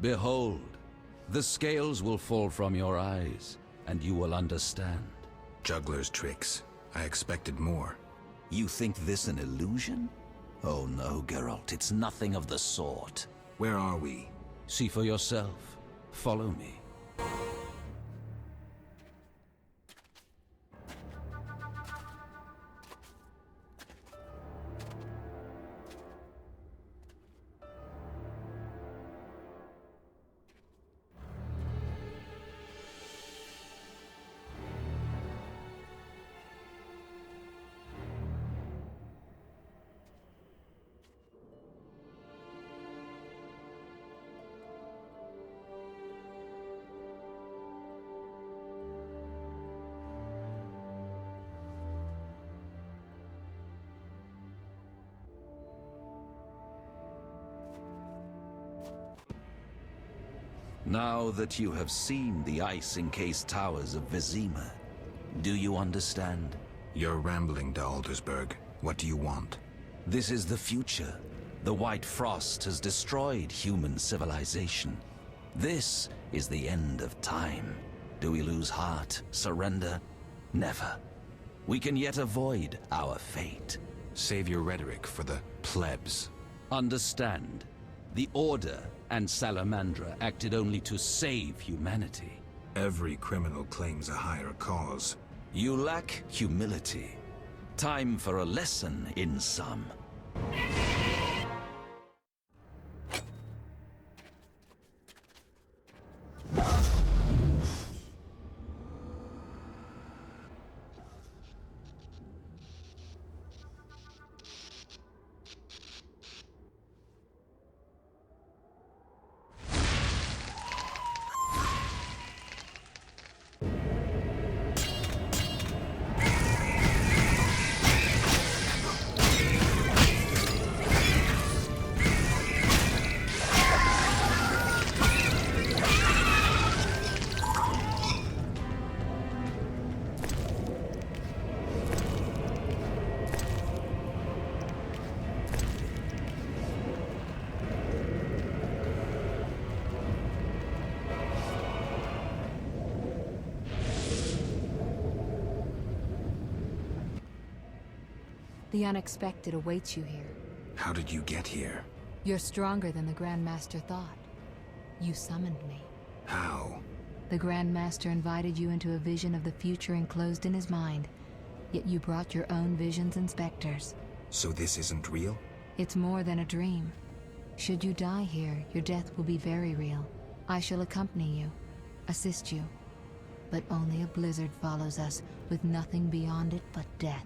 Behold, the scales will fall from your eyes, and you will understand. Juggler's tricks. I expected more. You think this an illusion? Oh no, Geralt, it's nothing of the sort. Where are we? See for yourself. Follow me. Now that you have seen the ice-encased towers of Vizima, do you understand? You're rambling to Aldersburg. What do you want? This is the future. The White Frost has destroyed human civilization. This is the end of time. Do we lose heart, surrender? Never. We can yet avoid our fate. Save your rhetoric for the plebs. Understand, the Order and Salamandra acted only to save humanity. Every criminal claims a higher cause. You lack humility. Time for a lesson in some. The unexpected awaits you here. How did you get here? You're stronger than the Grand Master thought. You summoned me. How? The Grand Master invited you into a vision of the future enclosed in his mind, yet you brought your own visions and specters. So this isn't real? It's more than a dream. Should you die here, your death will be very real. I shall accompany you, assist you. But only a blizzard follows us, with nothing beyond it but death.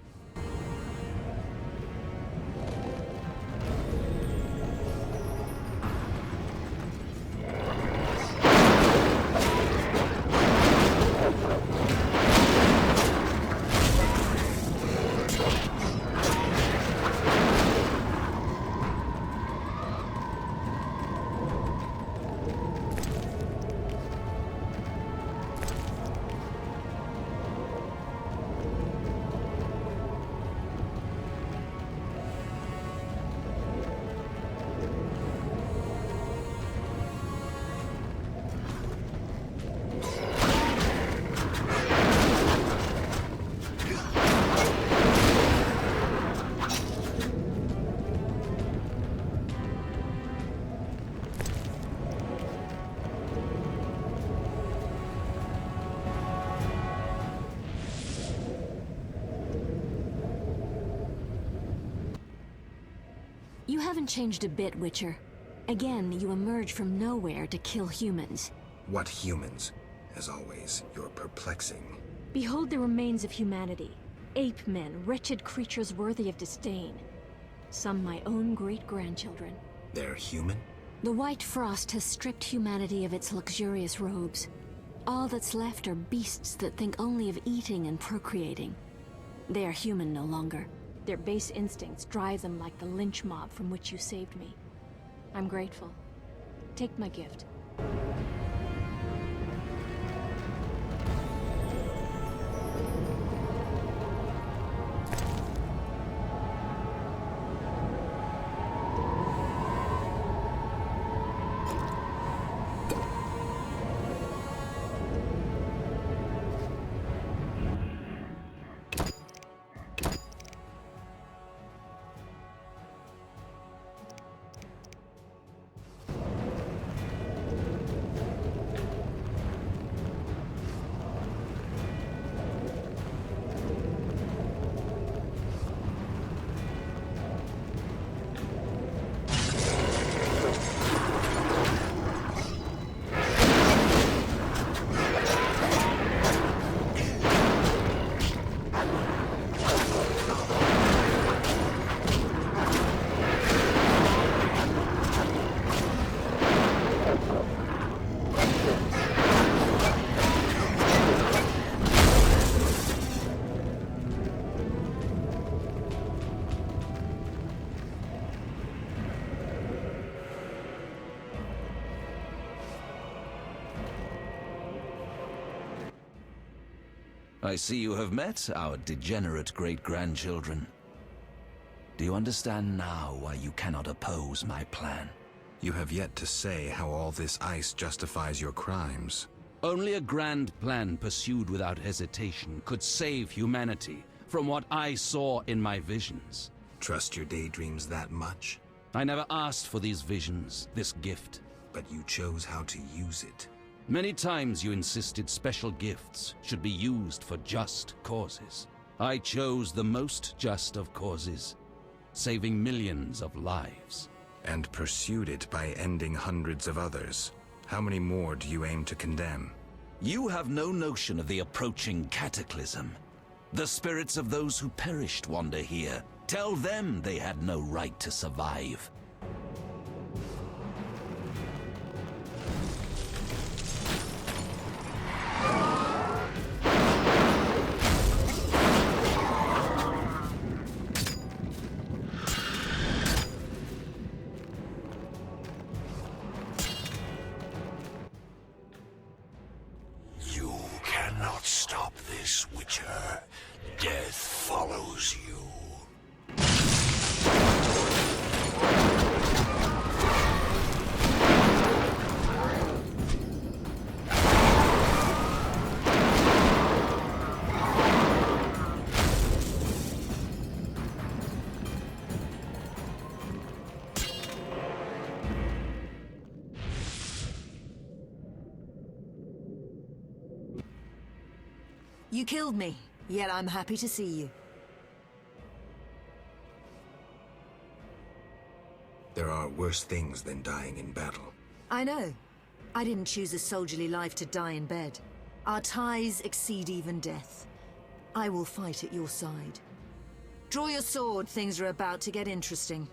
You haven't changed a bit, Witcher. Again, you emerge from nowhere to kill humans. What humans? As always, you're perplexing. Behold the remains of humanity. Ape men, wretched creatures worthy of disdain. Some my own great-grandchildren. They're human? The White Frost has stripped humanity of its luxurious robes. All that's left are beasts that think only of eating and procreating. They are human no longer. Their base instincts drive them like the lynch mob from which you saved me. I'm grateful. Take my gift. I see you have met our degenerate great-grandchildren. Do you understand now why you cannot oppose my plan? You have yet to say how all this ice justifies your crimes. Only a grand plan pursued without hesitation could save humanity from what I saw in my visions. Trust your daydreams that much? I never asked for these visions, this gift. But you chose how to use it. Many times you insisted special gifts should be used for just causes. I chose the most just of causes, saving millions of lives. And pursued it by ending hundreds of others. How many more do you aim to condemn? You have no notion of the approaching cataclysm. The spirits of those who perished wander here. Tell them they had no right to survive. You cannot stop this, Witcher. Death follows you. You killed me, yet I'm happy to see you. There are worse things than dying in battle. I know. I didn't choose a soldierly life to die in bed. Our ties exceed even death. I will fight at your side. Draw your sword, things are about to get interesting.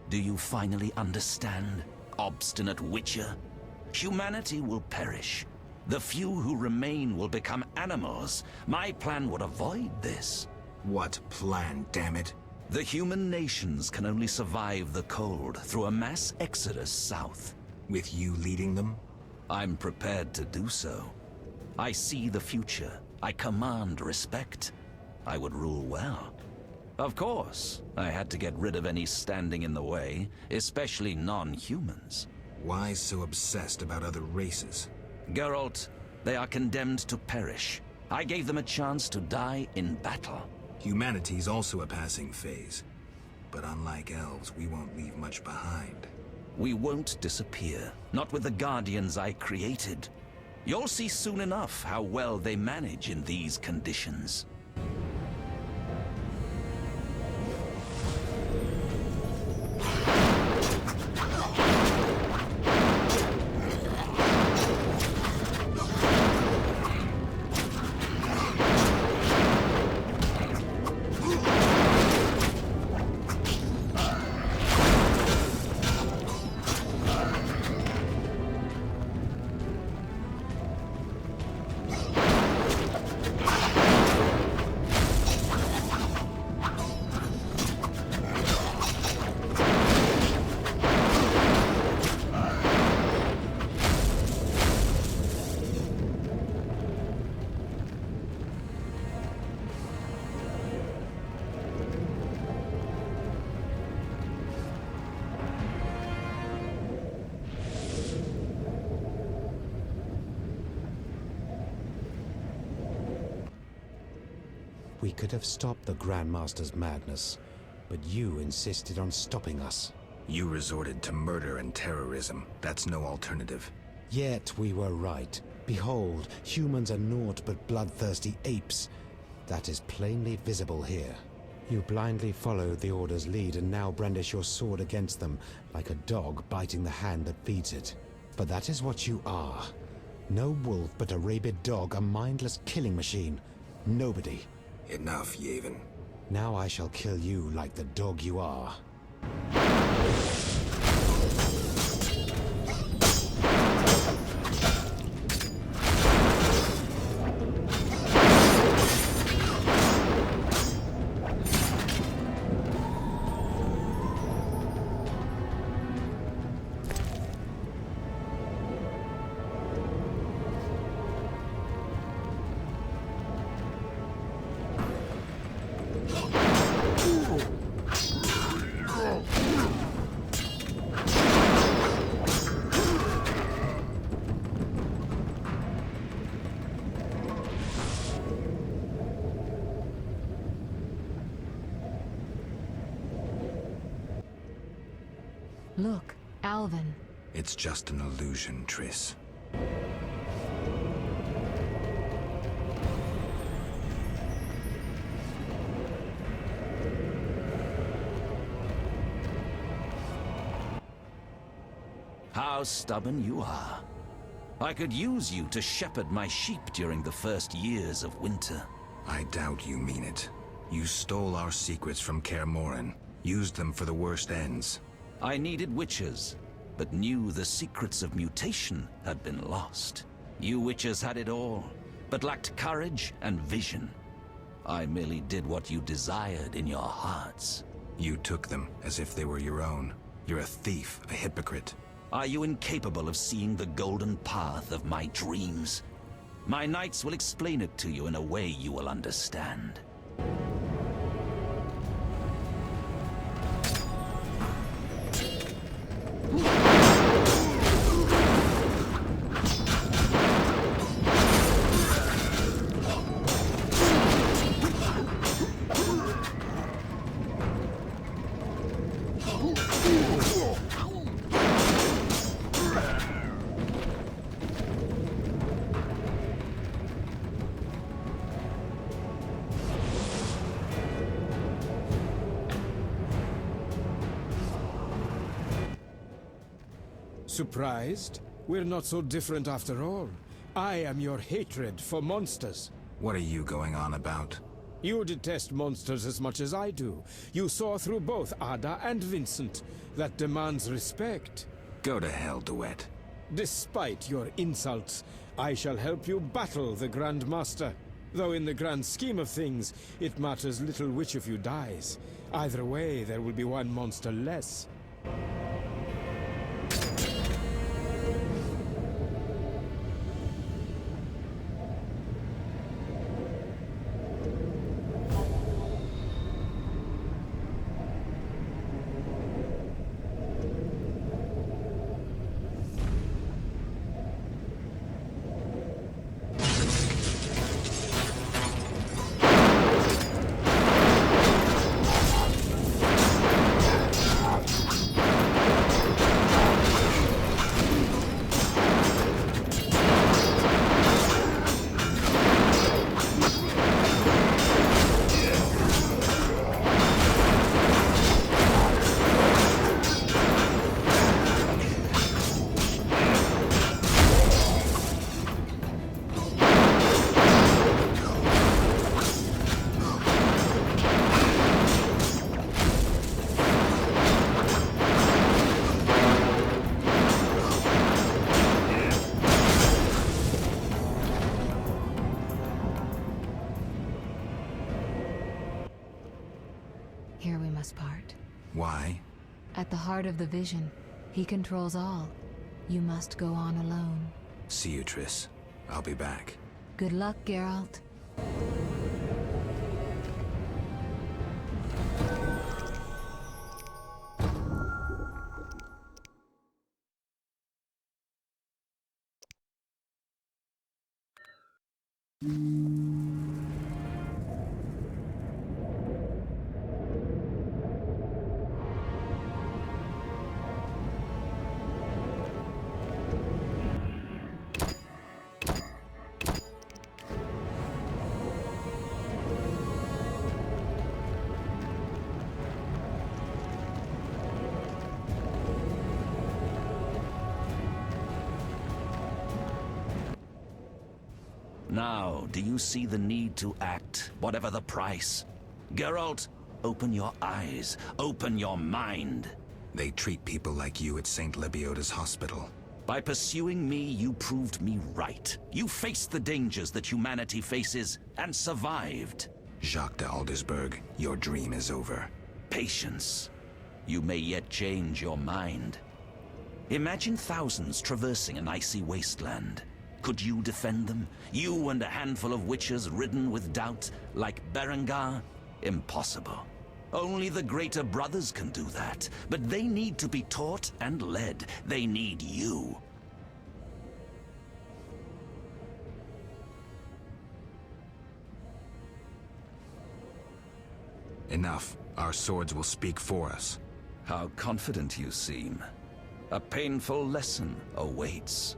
Do you finally understand, obstinate Witcher? Humanity will perish. The few who remain will become animals. My plan would avoid this. What plan, damn it? The human nations can only survive the cold through a mass exodus south. With you leading them? I'm prepared to do so. I see the future. I command respect. I would rule well. Of course, I had to get rid of any standing in the way, especially non-humans. Why so obsessed about other races? Geralt, they are condemned to perish. I gave them a chance to die in battle. Humanity's also a passing phase. But unlike elves, we won't leave much behind. We won't disappear, not with the Guardians I created. You'll see soon enough how well they manage in these conditions. We could have stopped the Grandmaster's madness, but you insisted on stopping us. You resorted to murder and terrorism. That's no alternative. Yet we were right. Behold, humans are naught but bloodthirsty apes. That is plainly visible here. You blindly followed the Order's lead and now brandish your sword against them, like a dog biting the hand that feeds it. But that is what you are. No wolf but a rabid dog, a mindless killing machine. Nobody. Enough, Yavin. Now I shall kill you like the dog you are. Look, Alvin. It's just an illusion, Triss. How stubborn you are. I could use you to shepherd my sheep during the first years of winter. I doubt you mean it. You stole our secrets from Kaer Morhen, used them for the worst ends. I needed witches, but knew the secrets of mutation had been lost. You witches had it all, but lacked courage and vision. I merely did what you desired in your hearts. You took them as if they were your own. You're a thief, a hypocrite. Are you incapable of seeing the golden path of my dreams? My knights will explain it to you in a way you will understand. Surprised? We're not so different after all. I am your hatred for monsters. What are you going on about? You detest monsters as much as I do. You saw through both Ada and Vincent. That demands respect. Go to hell, Duet. Despite your insults, I shall help you battle the Grand Master. Though in the grand scheme of things, it matters little which of you dies. Either way, there will be one monster less. Here we must part. Why? At the heart of the vision, he controls all. You must go on alone. See you, Triss. I'll be back. Good luck, Geralt. Now, do you see the need to act, whatever the price? Geralt, open your eyes, open your mind. They treat people like you at St. Lebioda's hospital. By pursuing me, you proved me right. You faced the dangers that humanity faces, and survived. Jacques de Aldersberg, your dream is over. Patience. You may yet change your mind. Imagine thousands traversing an icy wasteland. Could you defend them? You and a handful of witches ridden with doubt, like Berengar? Impossible. Only the greater brothers can do that. But they need to be taught and led. They need you. Enough. Our swords will speak for us. How confident you seem. A painful lesson awaits.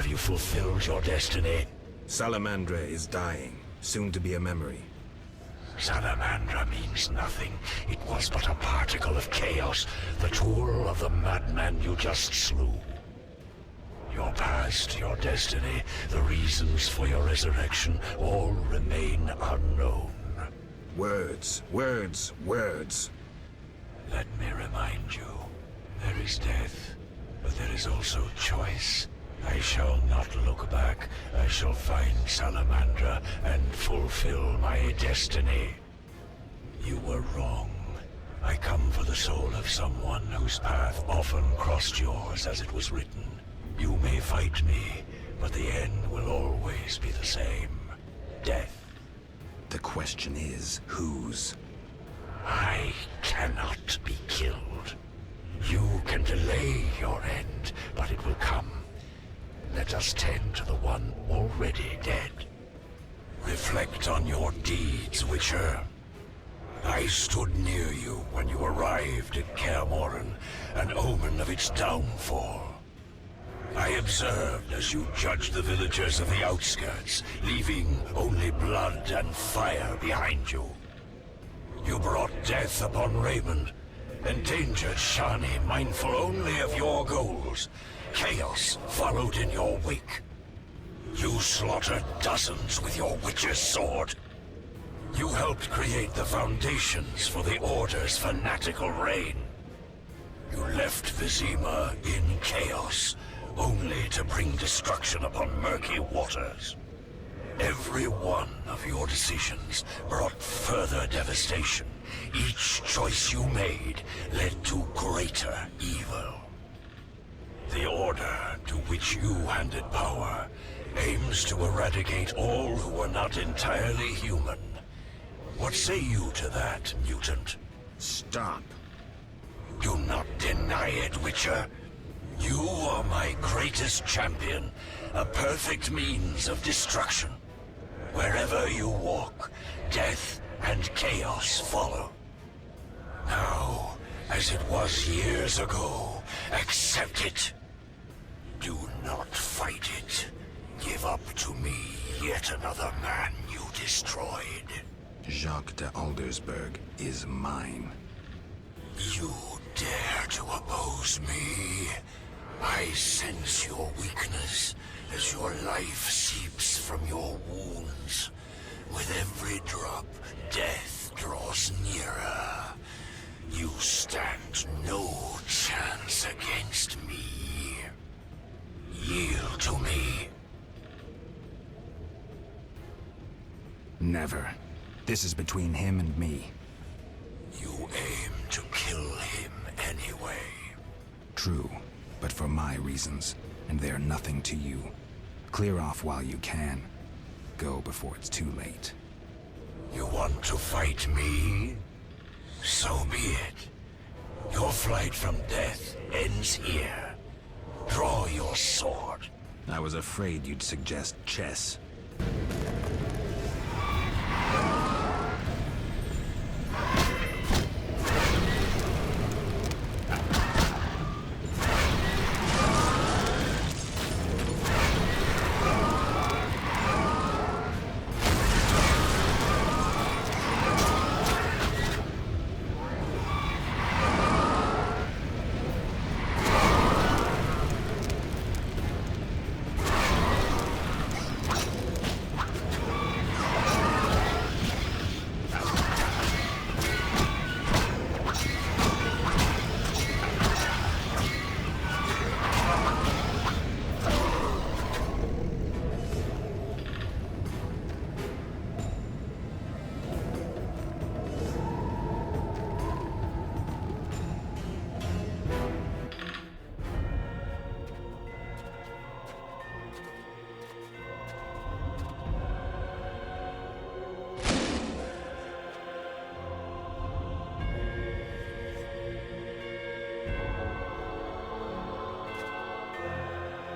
Have you fulfilled your destiny? Salamandra is dying, soon to be a memory. Salamandra means nothing. It was but a particle of chaos, the tool of the madman you just slew. Your past, your destiny, the reasons for your resurrection, all remain unknown. Words, words, words. Let me remind you, there is death, but there is also choice. I shall not look back. I shall find Salamandra and fulfill my destiny. You were wrong. I come for the soul of someone whose path often crossed yours as it was written. You may fight me, but the end will always be the same. Death. The question is, whose? I cannot be killed. You can delay your end, but it will come. Let us tend to the one already dead. Reflect on your deeds, Witcher. I stood near you when you arrived at Kaer Morhen, an omen of its downfall. I observed as you judged the villagers of the outskirts, leaving only blood and fire behind you. You brought death upon Raymond, endangered Shani, mindful only of your goals. Chaos followed in your wake. You slaughtered dozens with your witch's sword. You helped create the foundations for the Order's fanatical reign. You left Vizima in chaos, only to bring destruction upon murky waters. Every one of your decisions brought further devastation. Each choice you made led to greater evil. The Order, to which you handed power, aims to eradicate all who are not entirely human. What say you to that, mutant? Stop. Do not deny it, Witcher. You are my greatest champion, a perfect means of destruction. Wherever you walk, death and chaos follow. Now, as it was years ago, accept it. Do not fight it. Give up to me yet another man you destroyed. Jacques de Aldersberg is mine. You dare to oppose me? I sense your weakness as your life seeps from your wounds. With every drop, death draws nearer. You stand no chance against me. Yield to me. Never. This is between him and me. You aim to kill him anyway. True, but for my reasons, and they're nothing to you. Clear off while you can. Go before it's too late. You want to fight me? So be it. Your flight from death ends here. Draw your sword. I was afraid you'd suggest chess.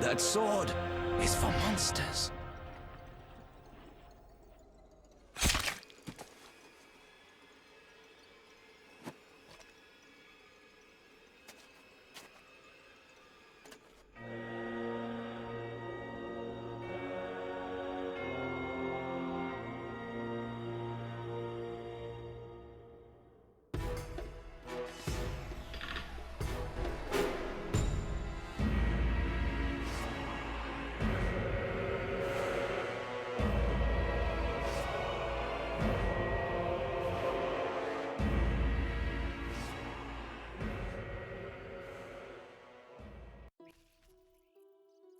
That sword is for monsters.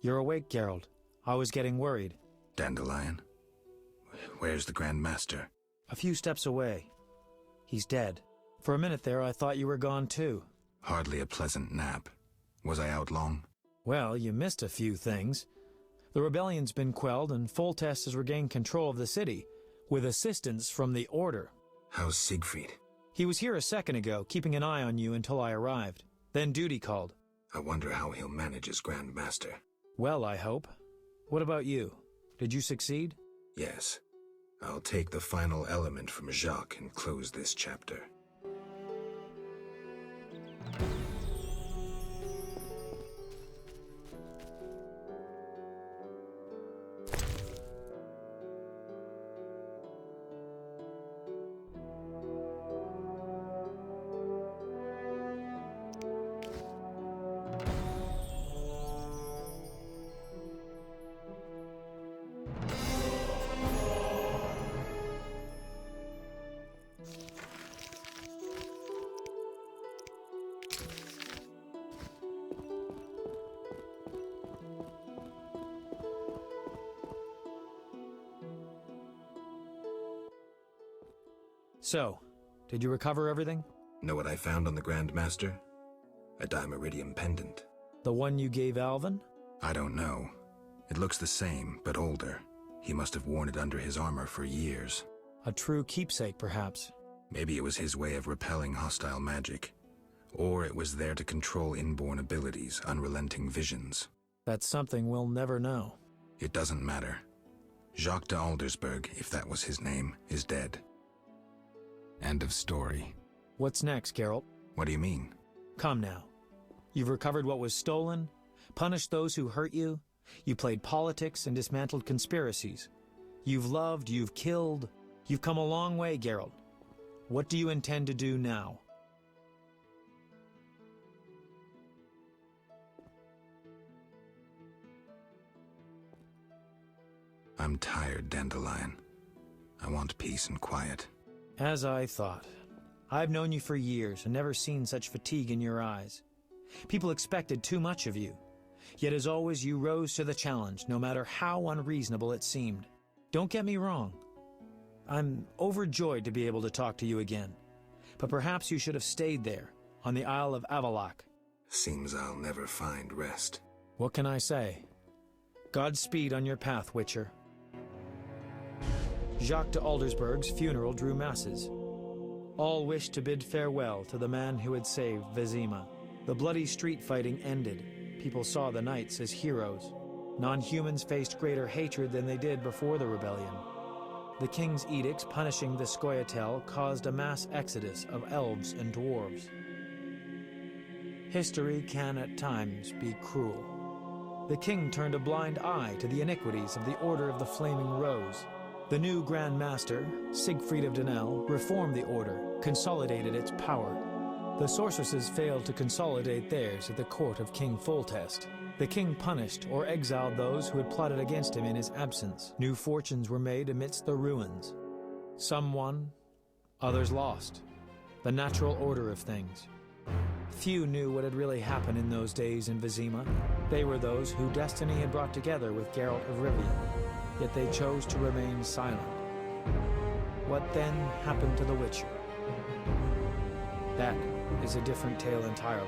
You're awake, Geralt. I was getting worried. Dandelion? Where's the Grand Master? A few steps away. He's dead. For a minute there, I thought you were gone too. Hardly a pleasant nap. Was I out long? Well, you missed a few things. The rebellion's been quelled and Foltest has regained control of the city, with assistance from the Order. How's Siegfried? He was here a second ago, keeping an eye on you until I arrived. Then duty called. I wonder how he'll manage as Grand Master. Well, I hope. What about you? Did you succeed? Yes. I'll take the final element from Jacques and close this chapter. So, did you recover everything? Know what I found on the Grand Master? A dimeridium pendant. The one you gave Alvin? I don't know. It looks the same, but older. He must have worn it under his armor for years. A true keepsake, perhaps. Maybe it was his way of repelling hostile magic. Or it was there to control inborn abilities, unrelenting visions. That's something we'll never know. It doesn't matter. Jacques de Aldersberg, if that was his name, is dead. End of story. What's next, Geralt? What do you mean? Come now. You've recovered what was stolen, punished those who hurt you, you played politics and dismantled conspiracies. You've loved, you've killed, you've come a long way, Geralt. What do you intend to do now? I'm tired, Dandelion. I want peace and quiet. As I thought. I've known you for years and never seen such fatigue in your eyes. People expected too much of you. Yet as always, you rose to the challenge, no matter how unreasonable it seemed. Don't get me wrong. I'm overjoyed to be able to talk to you again. But perhaps you should have stayed there, on the Isle of Avallac'h. Seems I'll never find rest. What can I say? Godspeed on your path, Witcher. Jacques de Aldersberg's funeral drew masses. All wished to bid farewell to the man who had saved Vizima. The bloody street fighting ended. People saw the knights as heroes. Non-humans faced greater hatred than they did before the rebellion. The king's edicts punishing the Scoia'tael caused a mass exodus of elves and dwarves. History can at times be cruel. The king turned a blind eye to the iniquities of the Order of the Flaming Rose. The new Grand Master, Siegfried of Dunel, reformed the Order, consolidated its power. The sorceresses failed to consolidate theirs at the court of King Foltest. The king punished or exiled those who had plotted against him in his absence. New fortunes were made amidst the ruins. Some won, others lost. The natural order of things. Few knew what had really happened in those days in Vizima. They were those who destiny had brought together with Geralt of Rivia. Yet they chose to remain silent. What then happened to the Witcher? That is a different tale entirely.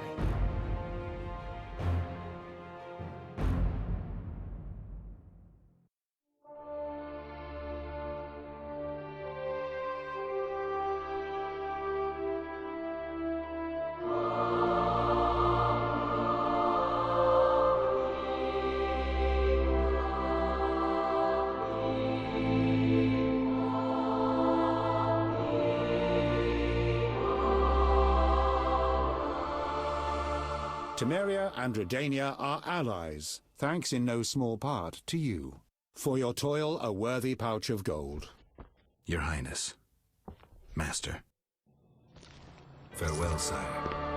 Temeria and Redania are allies, thanks in no small part to you. For your toil, a worthy pouch of gold. Your Highness. Master. Farewell, sire.